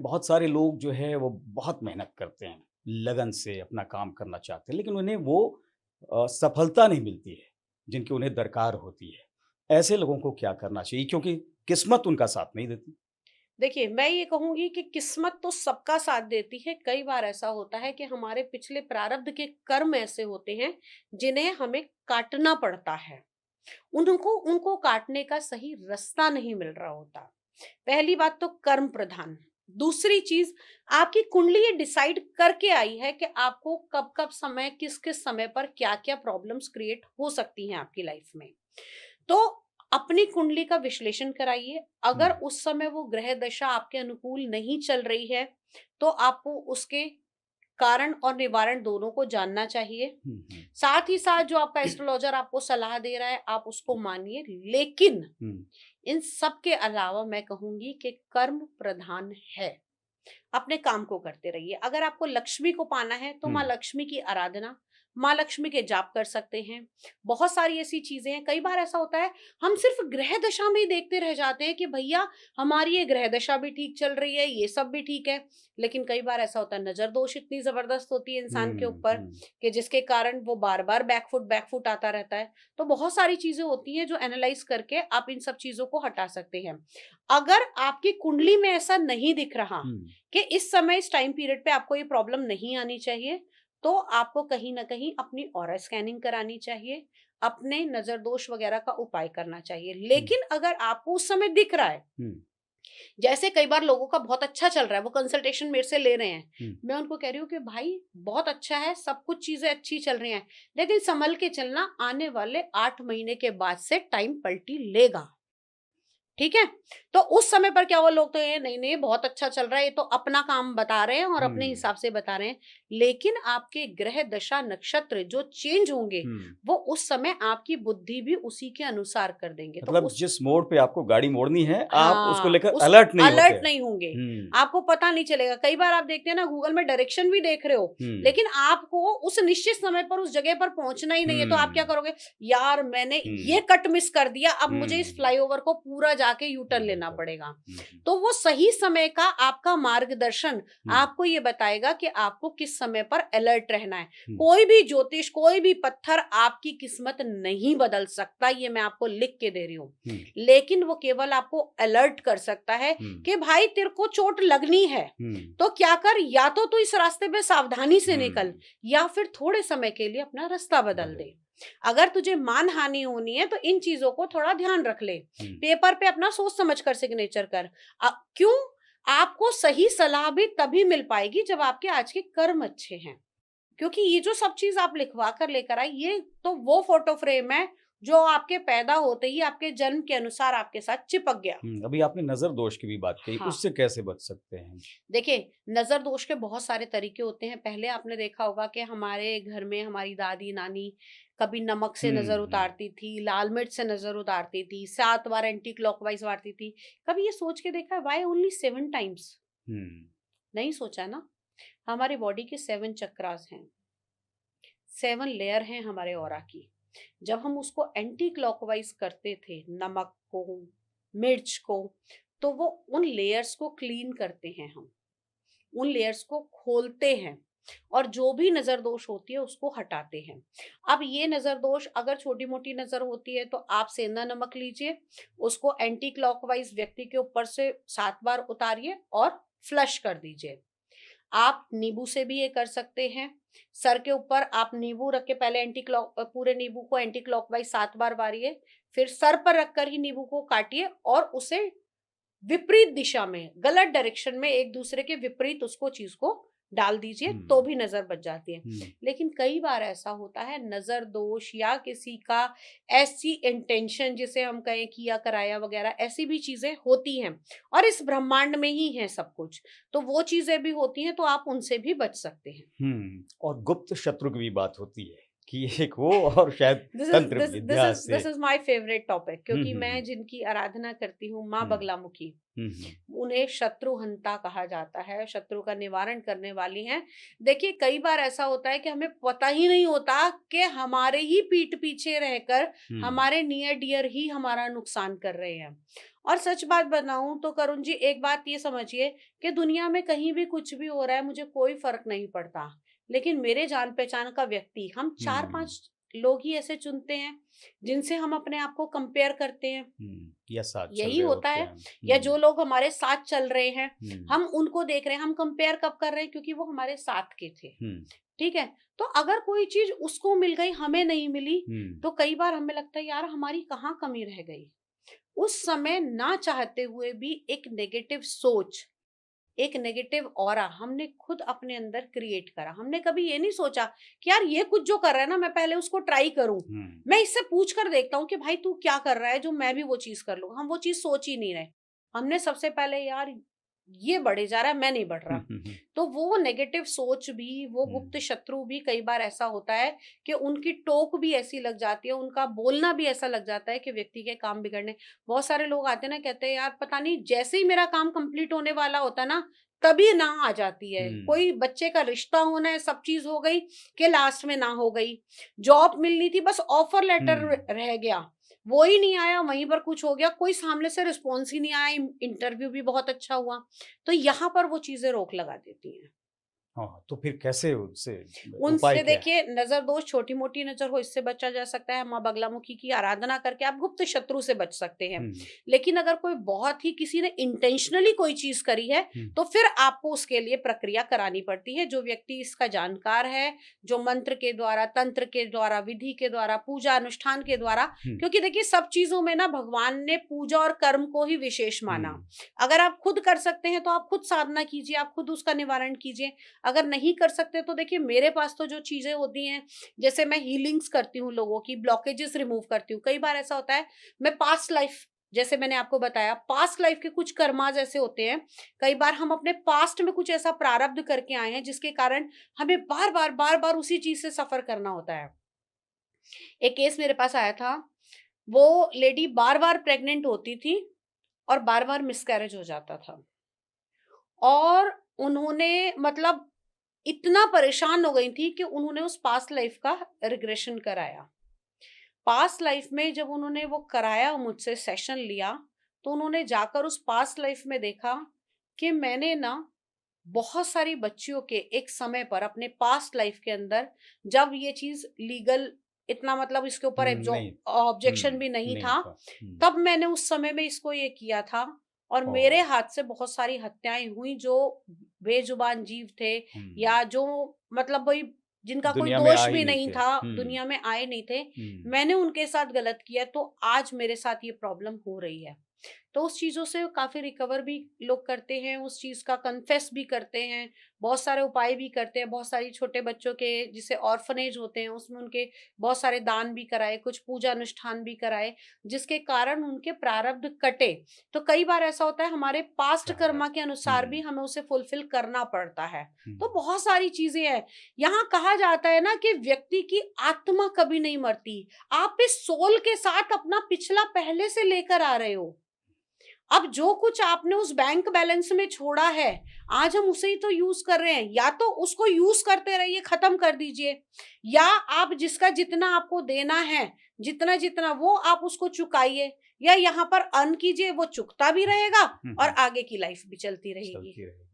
बहुत सारे लोग जो है वो बहुत मेहनत करते हैं, लगन से अपना काम करना चाहते हैं, लेकिन उन्हें वो सफलता नहीं मिलती है, जिनकी उन्हें दरकार होती है। ऐसे लोगों को क्या करना चाहिए? क्योंकि किस्मत उनका साथ नहीं देती। देखिए, मैं ये कहूँगी कि किस्मत तो सबका साथ देती है। कई बार ऐसा होता है कि हमारे पिछले प्रारब्ध के कर्म ऐसे होते हैं, जिन्हें हमें काटना पड़ता है। उनको उनको काटने का सही रास्ता नहीं मिल रहा होता। पहली बात तो कर्म प्रधान। दूसरी चीज़, आपकी कुंडली ये डिसाइड करके आई है कि आपको कब-कब समय, किस-किस समय पर क्या-क्या प्रॉब्लम्स क्रिएट हो सकती हैं आपकी लाइफ में। तो अपनी कुंडली का विश्लेषण कराइए। हुँ, अगर उस समय वो ग्रह दशा आपके अनुकूल नहीं चल रही है, तो आपको उसके कारण और निवारण दोनों को जानना चाहिए। हुँ, हुँ, साथ ही साथ जो आपका एस्ट्रोलॉजर आपको सलाह दे रहा है, आप उसको मानिए। लेकिन हुँ, इन सब के अलावा मैं कहूँगी कि कर्म प्रधान है। अपने काम को करते रहिए। अगर आपको लक्ष्मी को पाना है, तो हुँ, माँ लक्ष्मी की आराधना, माँ लक्ष्मी के जाप कर सकते हैं। बहुत सारी ऐसी चीज़ें हैं, कई बार ऐसा होता है, हम सिर्फ़ ग्रह दशा में ही देखते रह जाते हैं कि भैया हमारी ये ग्रह दशा भी ठीक चल रही है, ये सब भी ठीक है। लेकिन कई बार ऐसा होता है, नज़र दोष इतनी ज़बरदस्त होती है इंसान के हुँ, ऊपर हुँ, कि जिसके कारण वो बार-बार बैकफुट आता रहता है। तो बहुत सारी चीज़ें होती हैं जो एनालाइज़ करके आप इन सब चीज़ों को हटा सकते हैं। अगर आपकी कुंडली में ऐसा नहीं दिख रहा हुँ, कि इस समय इस टाइम पीरियड पे आपको ये प्रॉब्लम नहीं आनी चाहिए, तो आपको कहीं न कहीं अपनी ऑरा स्कैनिंग करानी चाहिए, अपने नज़र दोष वगैरह का उपाय करना चाहिए। हुँ, लेकिन अगर आपको उस समय दिख रहा है, हुँ, जैसे कई बार लोगों का बहुत अच्छा चल रहा है, वो कंसल्टेशन मेरे से ले रहे हैं, हुँ। मैं उनको कह रही हूँ कि भाई बहुत अच्छा है, सब कुछ चीज़ें अच्छी चल रही हैं, लेकिन सँभल के चलना, आने वाले 8 महीने के बाद से टाइम पलटी लेगा। ठीक है? तो उस समय पर क्या हुआ, लोग तो ये नहीं-नहीं बहुत अच्छा चल रहा है, ये तो अपना काम बता रहे हैं और अपने हुँ, हिसाब से बता रहे हैं। लेकिन आपके ग्रह दशा नक्षत्र जो चेंज होंगे, हुँ। वो उस समय आपकी बुद्धि भी उसी के अनुसार कर देंगे। तो मतलब उस जिस मोड़ पे आपको गाड़ी मोड़नी है, आप उसको हाँ, लेकर उस अलर्ट नहीं होते अलर्ट हैं। नहीं होंगे। हुँ, आपको पता नहीं चलेगा। कई बार आप देखते हैं ना, गूगल में डायरेक्शन भी देख रहे हो, हुँ, लेकिन आपको उस निश्चित समय पर उस जगह पर पहुँचना ही नहीं है, तो आप क्या हुँ, करोगे? यार मैंने ये हुँ, कट मिस कर दिया, अब मुझे इस हुँ। फ्लाईओवर को पूरा जाके यू टर्न लेना बिल्कुल। पड़ेगा। हुँ, हुँ, तो वो सही समय का आपका मार्गदर्शन हुँ, आपको ये बताएगा कि आपको किस समय पर अलर्ट रहना है। हुँ, कोई भी ज्योतिष, कोई भी पत्थर आपकी किस्मत नहीं बदल सकता, ये मैं आपको लिख के दे रही हूँ। हुँ, लेकिन वो केवल आपको अलर्ट कर सकता है हुँ, कि भाई तेरे को चोट लगनी है, हुँ, तो क्या कर, या तो तू इस रास्ते पे सावधानी से निकल, हुँ। या फिर थोड़े समय के लिए अपना रास्ता बदल बदल दे। अगर तुझे मानहानि होनी है, तो इन चीज़ों को थोड़ा ध्यान रख ले। हुँ, पेपर पे अपना सोच समझ कर सिग्नेचर कर। क्यों? आपको सही सलाह भी तभी मिल पाएगी जब आपके आज के कर्म अच्छे हैं। क्योंकि ये जो सब चीज़ आप लिखवा कर लेकर आई, ये तो वो फ़ोटो फ्रेम है, जो आपके पैदा होते ही आपके जन्म के अनुसार आपके साथ चिपक गया। हुँ। अभी आपने नज़र दोष की भी बात कही, हाँ। उससे कैसे बच सकते हैं हम? देखिए, नज़र दोष के बहुत सारे तरीके होते हैं। पहले आपने देखा होगा कि हमारे घर में हमारी दादी-नानी कभी नमक से हुँ, नज़र हुँ, उतारती थी, लाल मिर्च से नज़र उतारती थी, 7 बार एंटी क्लॉकवाइज़ मारती थी। कभी ये सोच के देखा है, व्हाई ओनली 7 टाइम्स? हुँ, नहीं सोचा ना? हमारी बॉडी के 7 चक्रास हैं, 7 लेयर हैं हमारे ऑरा की। जब हम उसको एंटी क्लॉकवाइज़ करते थे, नमक को, मिर्च को, तो वो उन लेयर्स को क्लीन करते हैं हम। उन लेयर्स को खोलते हैं और जो भी नज़र दोष होती है उसको हटाते हैं। अब ये नज़र दोष अगर छोटी-मोटी नज़र होती है, तो आप सेंधा नमक लीजिए, उसको एंटी क्लॉकवाइज़ व्यक्ति के ऊपर से 7 बार उतारिए और फ्लश कर दीजिए। आप नींबू से भी ये कर सकते हैं। सर के ऊपर आप नींबू रख के पहले पूरे नींबू को एंटी क्लॉकवाइज़ 7 बार मारिए, फिर सर पर रखकर ही नींबू को काटिए और उसे विपरीत दिशा में, गलत डायरेक्शन में, एक दूसरे के विपरीत उसको चीज़ को डाल दीजिए, हुँ, तो भी नज़र बच जाती है। हुँ, लेकिन कई बार ऐसा होता है, नज़र दोष या किसी का ऐसी इंटेंशन जिसे हम कहें किया कराया वगैरह, ऐसी भी चीज़ें होती हैं और इस ब्रह्मांड में ही है सब कुछ। तो वो चीज़ें भी होती हैं, तो आप उनसे भी बच सकते हैं। हुँ। और गुप्त शत्रु की भी बात होती है कि एक वो और शायद तंत्र विद्या से। This is my favourite topic, क्योंकि मैं हम्म। जिनकी आराधना करती हूँ, माँ हम्म। बगलामुखी, हम्म। उन्हें शत्रुहंता कहा जाता है, शत्रु का निवारण करने वाली हैं। देखिए कई बार ऐसा होता है कि हमें पता ही नहीं होता कि हमारे ही पीठ पीछे रहकर हम्म। हमारे नियर डियर ही हमारा नुकसान कर रहे हैं। और सच बात बताऊं तो करुण जी, एक बात ये समझिए कि दुनिया में कहीं भी कुछ भी हो रहा है, मुझे कोई फर्क नहीं पड़ता, लेकिन मेरे जान पहचान का व्यक्ति, हम चार हम्म। पांच लोग ही ऐसे चुनते हैं जिनसे हम अपने आप को कंपेयर करते हैं। या साथ चल यही रहे होता होते है। हैं। या जो लोग हमारे साथ चल रहे हैं, हम्म। हम उनको देख रहे हैं, हम कंपेयर कब कर रहे हैं, क्योंकि वो हमारे साथ के थे। हम्म। ठीक है। तो अगर कोई चीज उसको मिल गई, हमें नहीं मिली, हम्म। तो कई बार हमें लगता है यार हमारी कहाँ कमी रह गई। उस समय ना चाहते हुए भी एक नेगेटिव सोच, एक नेगेटिव ऑरा हमने खुद अपने अंदर क्रिएट करा। हमने कभी ये नहीं सोचा कि यार ये कुछ जो कर रहा है ना, मैं पहले उसको ट्राई करूं, हम्म। मैं इससे पूछ कर देखता हूँ कि भाई तू क्या कर रहा है जो मैं भी वो चीज कर लूं। हम वो चीज सोच ही नहीं रहे। हमने सबसे पहले यार ये बढ़े जा रहा है, मैं नहीं बढ़ रहा। हम्म। तो वो नेगेटिव सोच भी, वो गुप्त शत्रु भी, कई बार ऐसा होता है कि उनकी टोक भी ऐसी लग जाती है, उनका बोलना भी ऐसा लग जाता है कि व्यक्ति के काम बिगड़ने। बहुत सारे लोग आते हैं ना, कहते हैं यार पता नहीं, जैसे ही मेरा काम कंप्लीट होने वाला होता है ना, तभी ना आ जाती है। हम्म। कोई बच्चे का रिश्ता होना है, सब चीज हो गई, कि लास्ट में ना हो गई। जॉब मिलनी थी, बस ऑफर लेटर हम्म। रह गया, वो ही नहीं आया, वहीं पर कुछ हो गया, कोई सामने से रिस्पॉन्स ही नहीं आया, इंटरव्यू भी बहुत अच्छा हुआ। तो यहाँ पर वो चीजें रोक लगा देती हैं। हाँ, तो फिर कैसे उससे उपाय उनसे क्या है? देखिए, नजर दोष, छोटी मोटी नजर हो, इससे बचा जा सकता है। माँ बगलामुखी की आराधना करके आप गुप्त शत्रु से बच सकते हैं। हम्म। लेकिन अगर कोई बहुत ही, किसी ने इंटेंशनली कोई चीज करी है, तो फिर आपको उसके लिए प्रक्रिया करानी पड़ती है। जो व्यक्ति इसका जानकार है, जो मंत्र के द्वारा, तंत्र के द्वारा, विधि के द्वारा, पूजा अनुष्ठान के द्वारा, क्योंकि देखिए सब चीजों में ना भगवान ने पूजा और कर्म को ही विशेष माना। अगर आप खुद कर सकते हैं तो आप खुद साधना कीजिए, आप खुद उसका निवारण कीजिए। अगर नहीं कर सकते तो देखिए मेरे पास तो जो चीजें होती हैं, जैसे मैं हीलिंग्स करती हूँ, लोगों की ब्लॉकेजेस रिमूव करती हूँ। कई बार ऐसा होता है, मैं पास्ट लाइफ, जैसे मैंने आपको बताया, पास्ट लाइफ के कुछ कर्माज ऐसे होते हैं, कई बार हम अपने पास्ट में कुछ ऐसा प्रारब्ध करके आए हैं जिसके कारण हमें बार बार उसी चीज से सफर करना होता है। एक केस मेरे पास आया था, वो लेडी बार बार प्रेग्नेंट होती थी और बार बार मिसकैरेज हो जाता था। और उन्होंने, मतलब इतना परेशान हो गई थी कि उन्होंने उस पास्ट लाइफ का रिग्रेशन कराया। पास्ट लाइफ में जब उन्होंने वो कराया, मुझसे सेशन लिया, तो उन्होंने जाकर उस पास्ट लाइफ में देखा कि मैंने ना बहुत सारी बच्चियों के एक समय पर अपने पास्ट लाइफ के अंदर, जब ये चीज लीगल, इतना मतलब इसके ऊपर नहीं। ऑब्जेक्शन भी नहीं नहीं था, था। तब मैंने उस समय में इसको ये किया था। और मेरे ओह! हाथ से बहुत सारी हत्याएं हुई, जो बेजुबान जीव थे, हुँ, या जो, मतलब वही, जिनका कोई दुनिया में आ दोष ही भी नहीं नहीं थे। था, दुनिया में आए नहीं थे, हुँ, मैंने उनके साथ गलत किया, तो आज मेरे साथ ये प्रॉब्लम हो रही है। तो उस चीज़ों से काफ़ी रिकवर भी लोग करते हैं, उस चीज़ का कन्फेस भी करते हैं, बहुत सारे उपाय भी करते हैं, बहुत सारी छोटे बच्चों के जिसे ऑर्फनेज होते हैं, उसमें उनके बहुत सारे दान भी कराए, कुछ पूजा अनुष्ठान भी कराए, जिसके कारण उनके प्रारब्ध कटे। तो कई बार ऐसा होता है, हमारे पास्ट कर्मा के प्रारब्ध। अनुसार भी हमें उसे फुलफिल करना पड़ता है। हुँ, तो बहुत सारी चीज़ें हैं। यहाँ कहा जाता है ना कि व्यक्ति की आत्मा कभी नहीं मरती। आप इस सोल के साथ अपना पिछला पहले से लेकर आ रहे हो। अब जो कुछ आपने उस बैंक बैलेंस में छोड़ा है, आज हम उसे ही तो यूज कर रहे हैं। या तो उसको यूज करते रहिए, खत्म कर दीजिए, या आप जिसका जितना आपको देना है, जितना जितना वो आप उसको चुकाइए, या यहाँ पर अर्न कीजिए, वो चुकता भी रहेगा हुँ, और हुँ, आगे की लाइफ भी चलती रहेगी। चलती रहेगी।